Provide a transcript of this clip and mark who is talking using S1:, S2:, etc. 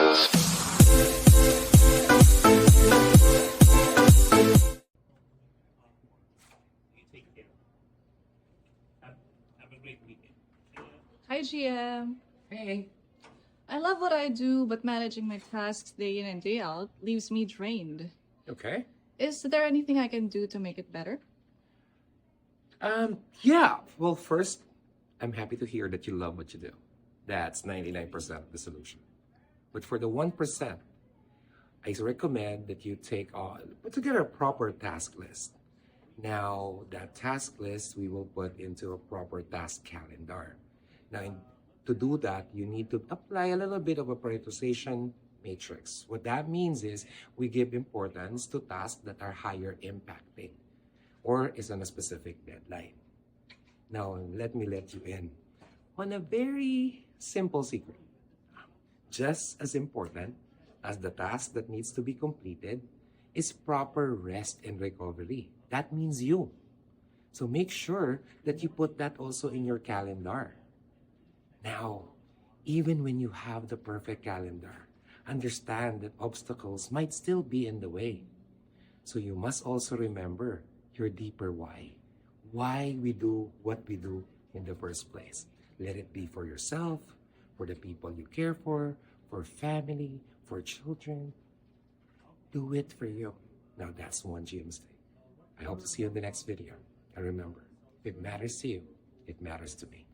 S1: You take care. Have a great weekend.
S2: Hi, GM.
S3: Hey.
S2: I love what I do, but managing my tasks day in and day out leaves me drained.
S3: Okay.
S2: Is there anything I can do to make it better?
S3: Yeah. Well, first, I'm happy to hear that you love what you do. That's 99% of the solution. But for the 1%, I recommend that you put together a proper task list. Now, that task list we will put into a proper task calendar. Now, to do that, you need to apply a little bit of a prioritization matrix. What that means is we give importance to tasks that are higher impacting or is on a specific deadline. Now, let me let you in on a very simple secret. Just as important as the task that needs to be completed is proper rest and recovery. That means you. So make sure that you put that also in your calendar. Now, even when you have the perfect calendar, understand that obstacles might still be in the way. So you must also remember your deeper why. Why we do what we do in the first place. Let it be for yourself, for the people you care for family, for children. Do it for you. Now that's one GM's thing. I hope to see you in the next video. And remember, if it matters to you, it matters to me.